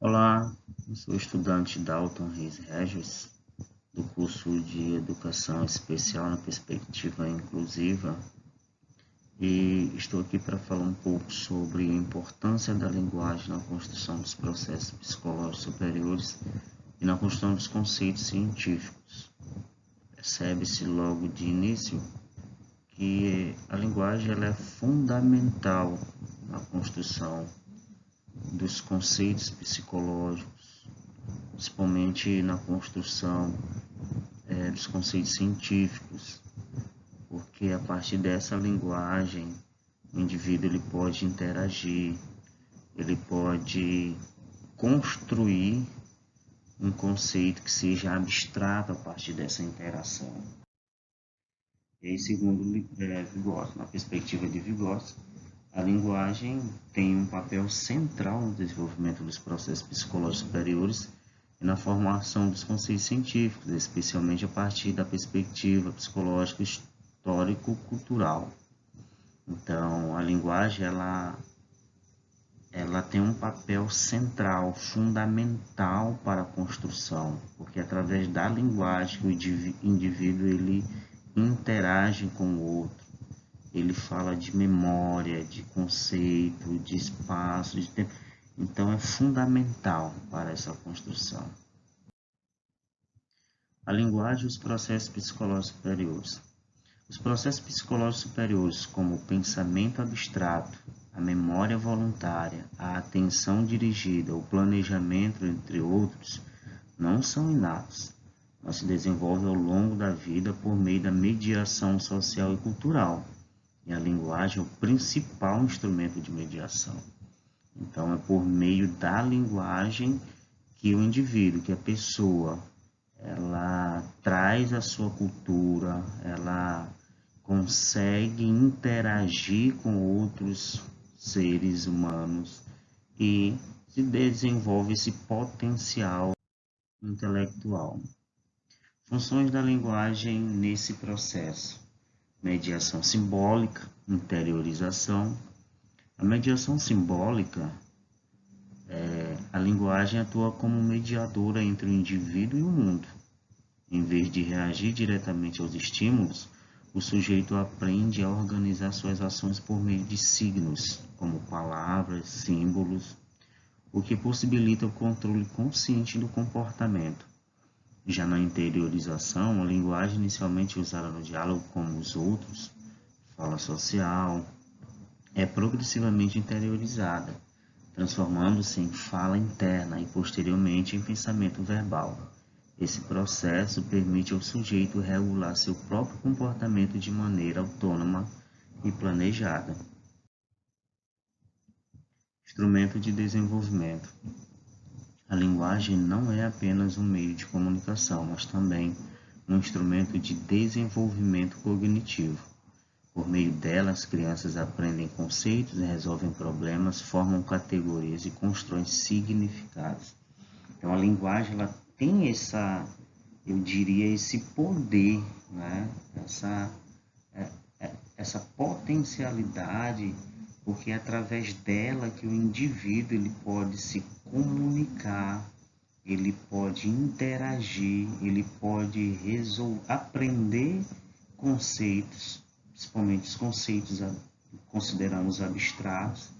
Olá, eu sou estudante Dalton Reis Regis, do curso de Educação Especial na Perspectiva Inclusiva, e estou aqui para falar um pouco sobre a importância da linguagem na construção dos processos psicológicos superiores e na construção dos conceitos científicos. Percebe-se logo de início que a linguagem ela é fundamental na construção dos conceitos psicológicos, principalmente na construção dos conceitos científicos, porque a partir dessa linguagem o indivíduo ele pode interagir, ele pode construir um conceito que seja abstrato a partir dessa interação. E aí, segundo Vygotsky, na perspectiva de Vygotsky, a linguagem tem um papel central no desenvolvimento dos processos psicológicos superiores e na formação dos conceitos científicos, especialmente a partir da perspectiva psicológica histórico-cultural. Então, a linguagem ela tem um papel central, fundamental para a construção, porque é através da linguagem que o indivíduo ele interage com o outro. Ele fala de memória, de conceito, de espaço, de tempo. Então, é fundamental para essa construção. A linguagem e os processos psicológicos superiores. Os processos psicológicos superiores, como o pensamento abstrato, a memória voluntária, a atenção dirigida, o planejamento, entre outros, não são inatos, mas se desenvolvem ao longo da vida por meio da mediação social e cultural. E a linguagem é o principal instrumento de mediação. Então, é por meio da linguagem que o indivíduo, que a pessoa, ela traz a sua cultura, ela consegue interagir com outros seres humanos e se desenvolve esse potencial intelectual. Funções da linguagem nesse processo: mediação simbólica, interiorização. A mediação simbólica, a linguagem atua como mediadora entre o indivíduo e o mundo. Em vez de reagir diretamente aos estímulos, o sujeito aprende a organizar suas ações por meio de signos, como palavras, símbolos, o que possibilita o controle consciente do comportamento. Já na interiorização, a linguagem inicialmente usada no diálogo com os outros, fala social, é progressivamente interiorizada, transformando-se em fala interna e posteriormente em pensamento verbal. Esse processo permite ao sujeito regular seu próprio comportamento de maneira autônoma e planejada. Instrumento de desenvolvimento. A linguagem não é apenas um meio de comunicação, mas também um instrumento de desenvolvimento cognitivo. Por meio dela, as crianças aprendem conceitos, resolvem problemas, formam categorias e constroem significados. Então, a linguagem ela tem eu diria, esse poder, né? essa potencialidade, porque é através dela que o indivíduo ele pode se comunicar, ele pode interagir, ele pode aprender conceitos, principalmente os conceitos que consideramos abstratos,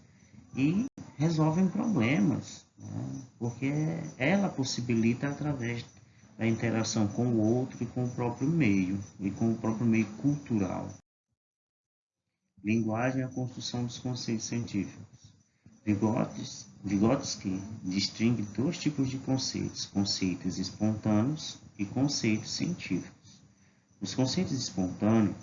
e resolvem problemas, né? Porque ela possibilita através da interação com o outro e com o próprio meio, e com o próprio meio cultural. Linguagem é a construção dos conceitos científicos. Vygotsky distingue dois tipos de conceitos: conceitos espontâneos e conceitos científicos. Os conceitos espontâneos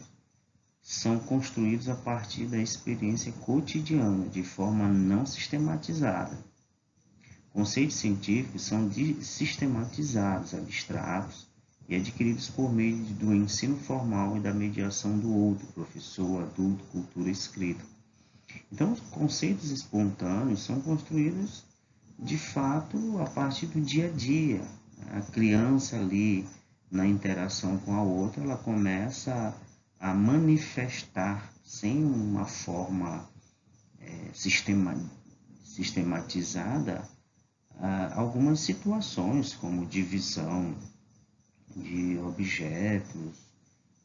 são construídos a partir da experiência cotidiana, de forma não sistematizada. Conceitos científicos são sistematizados, abstratos e adquiridos por meio do ensino formal e da mediação do outro, professor, adulto, cultura escrita. Então, os conceitos espontâneos são construídos, de fato, a partir do dia a dia. A criança ali, na interação com a outra, ela começa a manifestar, sem uma forma sistematizada, algumas situações, como divisão de objetos,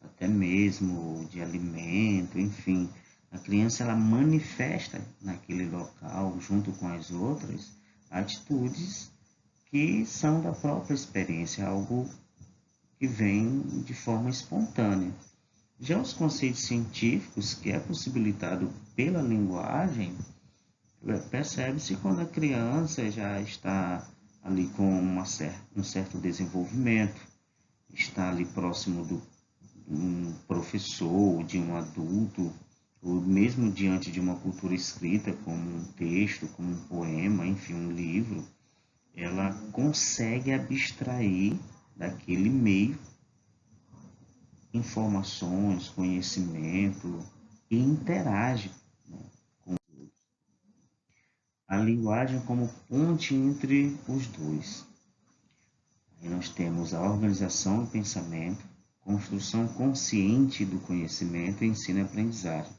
até mesmo de alimento, enfim. A criança ela manifesta naquele local, junto com as outras, atitudes que são da própria experiência, algo que vem de forma espontânea. Já os conceitos científicos, que é possibilitado pela linguagem, percebe-se quando a criança já está ali com um certo desenvolvimento, está ali próximo do um professor, de um adulto, ou mesmo diante de uma cultura escrita, como um texto, como um poema, enfim, um livro, ela consegue abstrair daquele meio informações, conhecimento e interage, né, com a linguagem como ponte entre os dois. Aí nós temos a organização do pensamento, construção consciente do conhecimento, ensino e aprendizagem.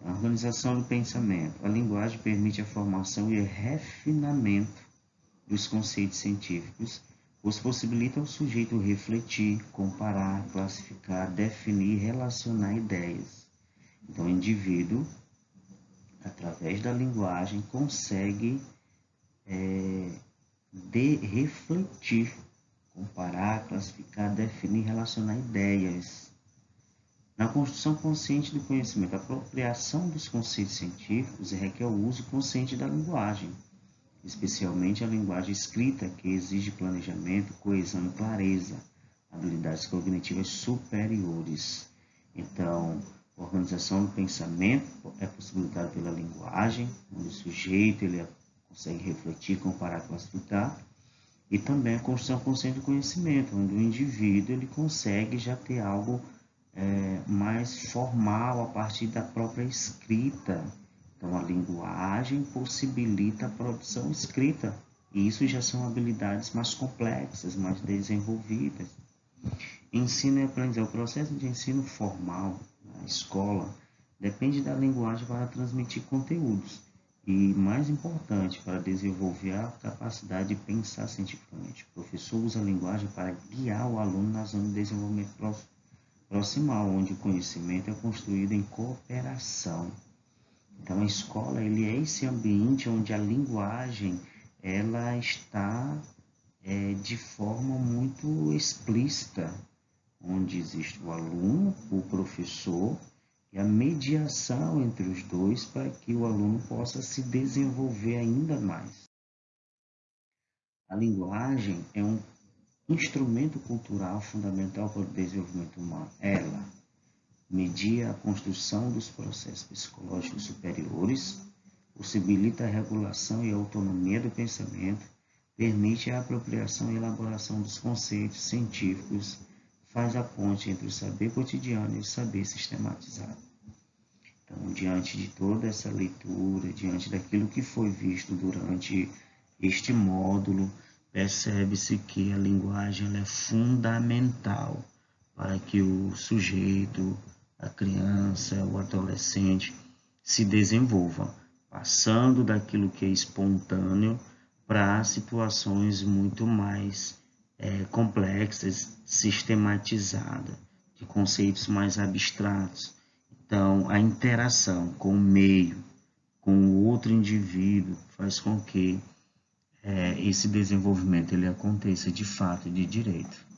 A organização do pensamento. A linguagem permite a formação e o refinamento dos conceitos científicos, pois possibilita ao sujeito refletir, comparar, classificar, definir e relacionar ideias. Então, o indivíduo, através da linguagem, consegue refletir, comparar, classificar, definir, relacionar ideias. Na construção consciente do conhecimento, a apropriação dos conceitos científicos requer o uso consciente da linguagem, especialmente a linguagem escrita, que exige planejamento, coesão e clareza, habilidades cognitivas superiores. Então, a organização do pensamento é possibilitada pela linguagem, onde o sujeito ele consegue refletir, comparar, classificar, e também a construção consciente do conhecimento, onde o indivíduo ele consegue já ter algo mais formal a partir da própria escrita. Então, a linguagem possibilita a produção escrita, e isso já são habilidades mais complexas, mais desenvolvidas. Ensino e aprendizagem. O processo de ensino formal na escola depende da linguagem para transmitir conteúdos e, mais importante, para desenvolver a capacidade de pensar cientificamente. O professor usa a linguagem para guiar o aluno na zona de desenvolvimento proximal, onde o conhecimento é construído em cooperação. Então, a escola ele é esse ambiente onde a linguagem ela está de forma muito explícita, onde existe o aluno, o professor e a mediação entre os dois para que o aluno possa se desenvolver ainda mais. A linguagem é um instrumento cultural fundamental para o desenvolvimento humano. Ela media a construção dos processos psicológicos superiores, possibilita a regulação e a autonomia do pensamento, permite a apropriação e elaboração dos conceitos científicos, faz a ponte entre o saber cotidiano e o saber sistematizado. Então, diante de toda essa leitura, diante daquilo que foi visto durante este módulo, percebe-se que a linguagem é fundamental para que o sujeito, a criança, o adolescente se desenvolva, passando daquilo que é espontâneo para situações muito mais complexas, sistematizadas, de conceitos mais abstratos. Então, a interação com o meio, com o outro indivíduo, faz com que esse desenvolvimento ele aconteça de fato de direito.